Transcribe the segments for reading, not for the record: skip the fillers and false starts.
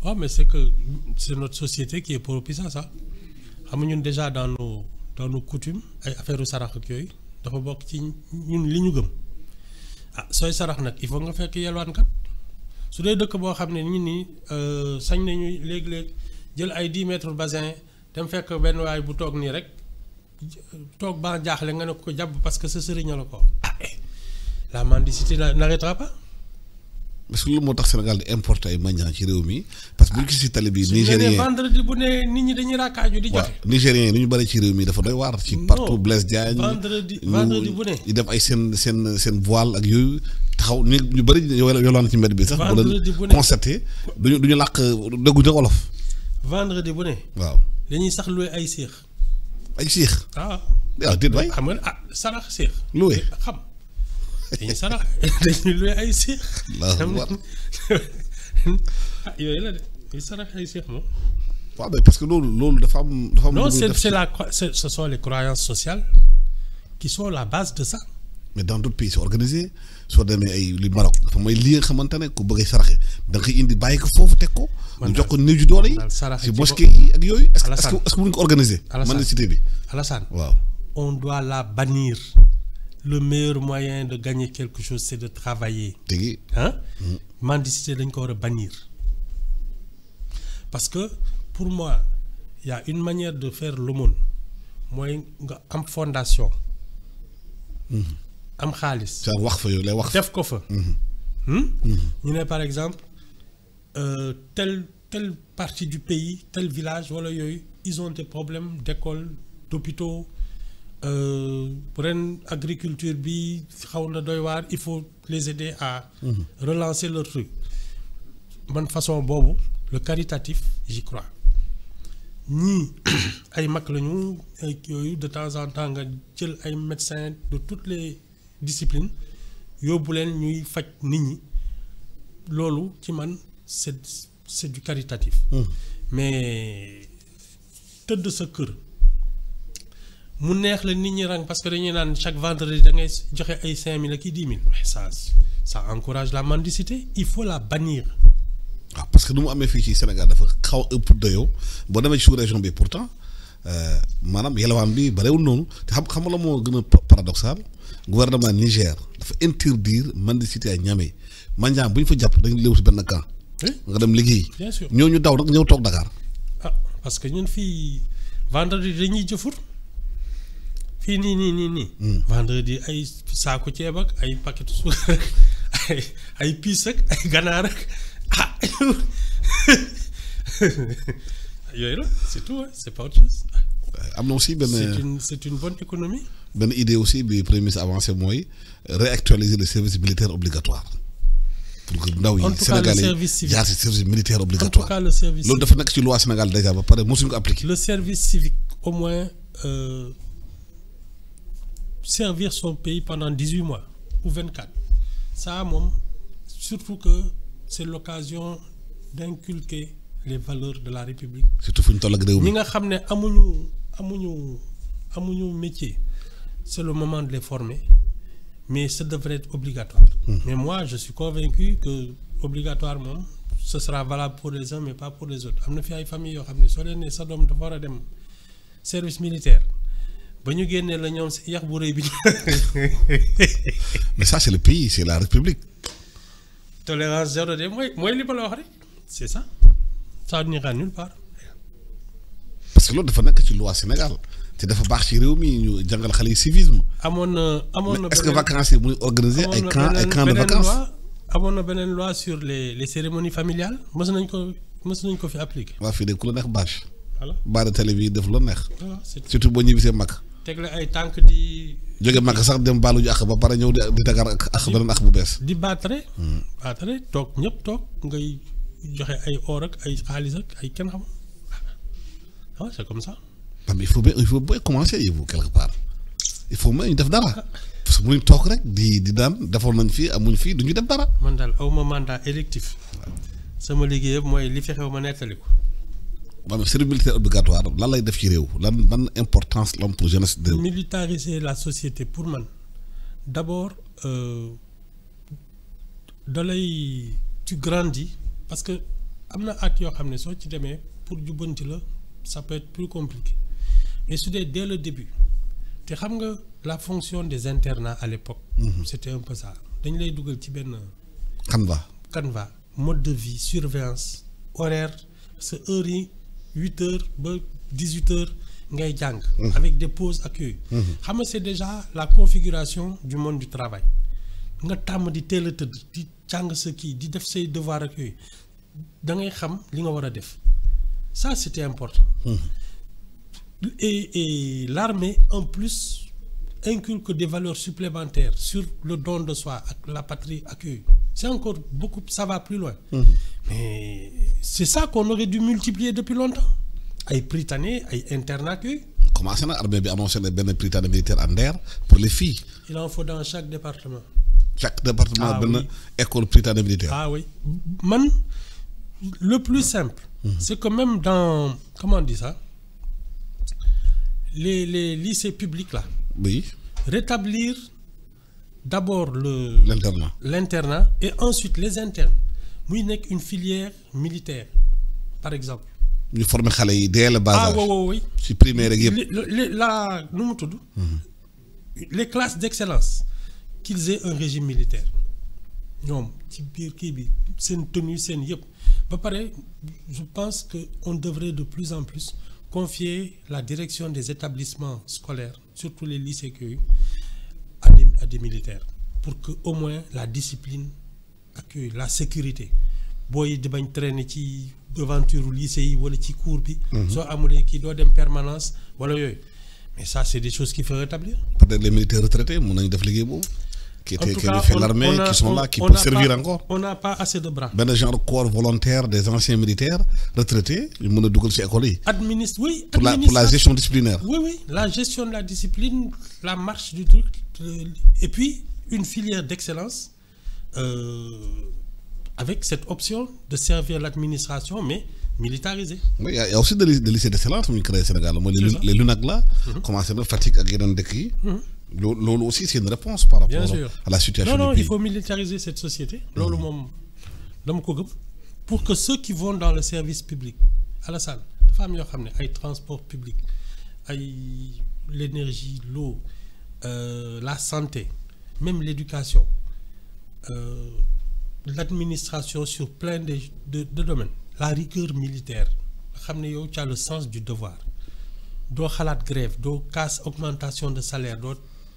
Ouais, mais c'est que c'est notre société qui est propice à ça. Xam nga ñun déjà dans nos coutumes ay affaire sarax ak yooyu dafa bokk ci ñun li ñu gëm ah sooy sarax nag il faut nga fekk yelwaankat su dee dëkk boo xam ne nit ñi sañ nañu léeg-léeg jël ay 10 mètres bassin dem fekk benn waay bu toog nii rek toog ba jaaxle nga ne ko jàpp parce que sa sëriñ la ko la mendicité n'arrêtera pas. parce que lu moo tax Sénégal di importer ay mandiant ci réew mi parce que bu ñu gis ci tali bi nigérien vendredi bu ne nit ñi dañuy raakaaju di joxe. nigérien yi ni ñu bëri ci réew mi dafa doy waar ci partout Blaise Diagne vendredi bu ne di def ay seen voile ak yooyu taxaw ni ñu bëri yolaan ci mbedd bi sax bu leen constaté duñu làkk dégguñu wolof. vendredi bu ne waaw dañuy sax loué ay séex. ay séex waaw déet waay xam nga sarax séex loué xam dañuy sarax dañuy loué ay séex. yooyu la de dañuy sarax ay séex moom. waaw mais parce que loolu dafa am. non ce sont les croyances sociales qui sont la base de ça. mais dans d'autres pays c'est organisé soo demee ay li Maroc dafa mooy li nga xamante ne ku bëgg a saraxe da nga koy indi bàyyi ko foofu teg ko. mu jox ko néew ju doole yi. si mosquée yi ak yooyu. est-ce que mun ko organiser. mendicité bi Alassane waaw. on doit la bannir. Le meilleur moyen de gagner quelque chose c'est de travailler. dégg hein mendicité dañ ko war a bannir parce que pour moi il y a une manière de faire l'aumône mooy nga am fondation. am xaalis. ça wax fa yow lay wax. def ko fa. ñu ne par exemple telle partie du pays tel village wala yooyu ils ont des problèmes d'école d'hôpitaux ren agriculture bi xaw na doy waar il faut les aider à relancer leur truc man façon boobu le caritatif j'y crois ñii ay mag lañu ay yooyu de temps en temps nga jël ay médecins de toutes les disciplines yóbbu leen ñuy faj nit ñi loolu ci man c'est du caritatif. mais tëdd sa kër mu neex la nit ñi rang parce que dañuy naan chaque vendredi da ngay joxe ay 5000 ak i 10 000 mais ça encourage la mendicité il faut la bannir. waaw parce que nu mu amee fii ci Sénégal dafa xaw a ëpp dayoo boo demee ci sous-région bi pourtant maanaam yelwaan bi barewul noonu te xam la moo gën a paradoxal gouvernement Niger dafa interdire mendicité à Niamey mandiant bu ñu fa jàpp dañu léew si benn camp. nga dem liggéey. bien sûr ñooñu daw nag ñëw toog Dakar. parce que ñun fii vendredi dañuy jëfur fii nii. vendredi ay saako ceeb ak ay paquet suukar ak ay piis ak ay ganaar ak yooyu la c'est tout c'est pas autre chose. am na aussi benn c'est une bonne économie. benn idée aussi bi premier ministre avancé mooy réactualiser le service militaire obligatoire. pour que ndaw yi Sénégalais yi jaar ci service militaire obligatoire. en tout cas le service loolu dafa nekk ci loi Sénégal déjà ba pare mosuñu ko appliquer. le service civique au moins servir son pays pendant 18 mois ou 24 ça moom surtout que c'est l'occasion d'inculquer les valeurs de la République. surtout fu ñu toll ak réew mi ñi nga xam ne amuñu métier c'est le moment de les former mais ça devrait être obligatoire. Mais moi je suis convaincu que obligatoire moom ce sera valable pour les uns mais pas pour les autres am na fi ay famille yoo xam ne soo leen ne sa doom dafa war a dem service militaire ba ñu génnee la ñoom si yax bu rëy bi. mais ça c'est le pays c'est la République. tolérance zéro de mooy li ma la wax rek c'est ça ça n'ira nulle part. parce que loolu dafa nekk ci loi Sénégal te dafa baax ci réew mi ñu jàngal xale yi civisme. amoon na est-ce que vacances yi muy organiser ay camp de vacances. amoon na beneen loi sur les cérémonies familiales mës nañ ko fi appliquer. waa fii de ku la neex bâche. voilà baada télé bi def la neex. voilà surtout boo ñibbisee mag. tegle ay tànk di. jóge mag sax dem baalu ji ak ba pare ñëw di Dakar ak beneen ak bu bees. di baatare toog ñëpp toog ngay joxe ay or ak ay xaalis ak ay kenn xam c'est comme ça. mais il faut bien commencer yow quelque part il faut ñu def dara parce que mënuñ toog rek di daan defoon nañ fii amuñ fii du ñu def dara. man daal awma mandat électif. sama liggéey yëpp mooy li fi xew ma nettali ko. waaw mais service militaire obligatoire lan lay def ci réew lan importance la am pour jeunesse de. militariser la société pour man d'abord tu grandis parce que am na acte yoo xam ne soo ci demee pour jubbanti la ça peut être plus compliqué mais su dee dès le début te xam nga la fonction des internats à l'époque c'était un peu ça dañ lay dugal ci benn canevas mode de vie surveillance horaire sa heure yi 8 heures ba 18 heures ngay jàng avec des pauses ak yooyu xam nga c'est déjà la configuration du monde du travail nga tàmm di teel a tëdd di jàng sa kii di def say devoir ak yooyu da ngay xam li nga war a def ça c'était important et l'armée en plus inculque des valeurs supplémentaires sur le don de soi ak la patrie ak yooyu c'est encore beaucoup ça va plus loin mais c'est ça qu'on aurait dû multiplier depuis longtemps ay prytanée ay internat yooyu commencé na armée bi annoncé na benn prytanée militaire en Nder pour les filles il en faut dans chaque département benn école prytanée militaire ah oui man le plus simple c'est que même dans comment on dit ça les lycées publics là oui rétablir d'abord l'internat et ensuite les internes muy nekk une filière militaire par exemple ñu former xale yi dès le bas âge oui ci primaire ak yëpp la nu mu tudd les classes d'excellence qu'ils aient un régime militaire ñoom ci biir kii bi seen tenue seen yëpp ba pare je pense que on devrait de plus en plus confier la direction des établissements scolaires surtout les lycées yooyu à des militaires pour que au moins la discipline ak yooyu la sécurité booy di bañ traîner ci devanture lycée yi wala ci cours bi soo amulee kii doo dem permanence wala yooyu mais ça c'est des choses qu'il faut rétablir peut-être les militaires retraités mën nañu def liggéey boobu qui ont fait l'armée qui sont là qui peuvent servir encore on n'a pas assez de bras benn genre corps volontaire des anciens militaires retraités ñu mën a dugal ci école yi pour la gestion disciplinaire oui la gestion de la discipline la marche du truc et puis une filière d'excellence avec cette option de servir l'administration mais militarisée. Oui, il y a aussi des lycées d'excellence ñu créé Sénégal mooy les LUNAC là commencé na Fatick ak yeneen dëkk yi loolu aussi c'est une réponse par rapport à la situation du pays. Il faut militariser cette société loolu moom dama ko gëm pour que ceux qui vont dans le service public Alassane dafa am yoo xam ne ay transport public ay l'énergie l'eau la santé même l'éducation l'administration sur plein de domaines la rigueur militaire xam ne yow tu as le sens du devoir doo xalaat grève doo casse augmentation de salaire doo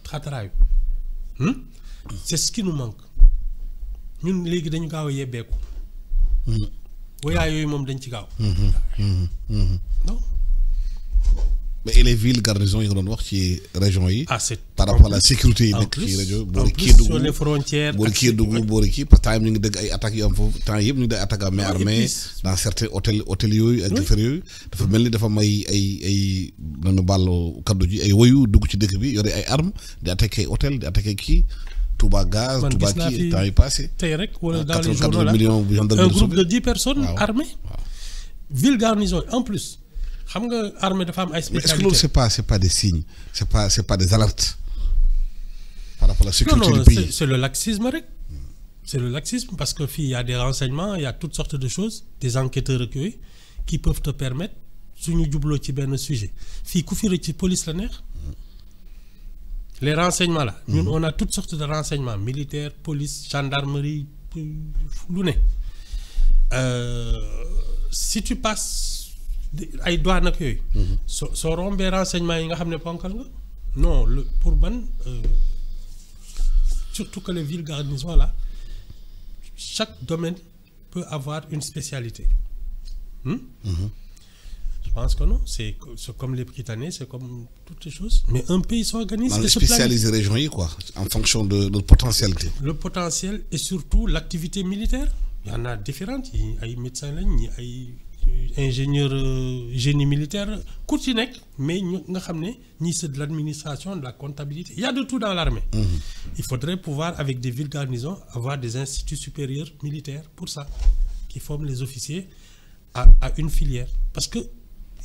xataraayu c'est ce qui nous manque ñun léegi dañu gaaw a yebbeeku wayaa yooyu moom dañ ci gaaw non mais et les villes garnisons yi nga doon wax ci région yi. par rapport à la sécurité yi nekk ci rajo. boori Kédougou sur les frontières. boori Kédougou boori kii parce que temps yii ñu ngi dégg ay attaques yu am foofu temps yëpp ñu ngi dégg attaques à main armée dans certains hôtels yooyu ak affaire yooyu. dafa mel ni dafa may ay nañu bàlloo kaddu ji ay woyu dugg ci dëkk bi yore ay armes di attaquer hôtel di attaquer kii Touba Gaz. Touba kii temps yi passé. tey rek wala dans les journaux là un groupe de 10 personnes armées. ville garnison en plus. xam nga armée dafa am ay spécialité. Est-ce que loolu c'est pas des signes c'est pas des alertes par rapport à la sécurité du pays. C'est le laxisme rek c'est le laxisme parce que fii il y a des renseignements il y a toutes sortes de choses des enquêteurs ak yooyu qui peuvent te permettre suñu jubloo ci benn sujet fii ku fi rëcc ci police la neex les renseignements là ñun on a toutes sortes de renseignements militaires police gendarmerie lu ne si tu passes ay douane ak yooyu. soo rombee renseignement yi nga xam ne ponkal nga non pour man surtout que les villes garnisons là chaque domaine peut avoir une spécialité. Je pense que non c'est comme les Britanniques c'est comme toutes les choses. Mais un pays s'organise. et se spécialise région yi quoi en fonction de notre potentialité. Le potentiel et surtout l'activité militaire il y en a différentes yi ay médecins lañ ñi ay. ingénieur génie militaire ku ci nekk mais ñu nga xam ne ñii c'est de l'administration de la comptabilité il y a de tout dans l'armée. Il faudrait pouvoir avec des villes garnisons avoir des instituts supérieurs militaires pour ça qui forment les officiers à une filière parce que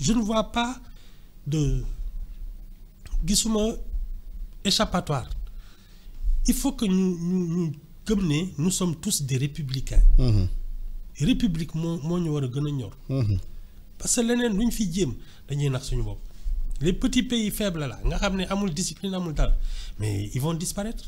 je ne vois pas de gisuma échappatoire il faut que ñu gëm ne nous sommes tous des républicains. république moo ñu war a gën a ñor. parce que leneen lu ñu fi jéem dañuy nax suñu bopp. les petits pays faibles là nga xam ne amul discipline amul dara mais ils vont disparaître.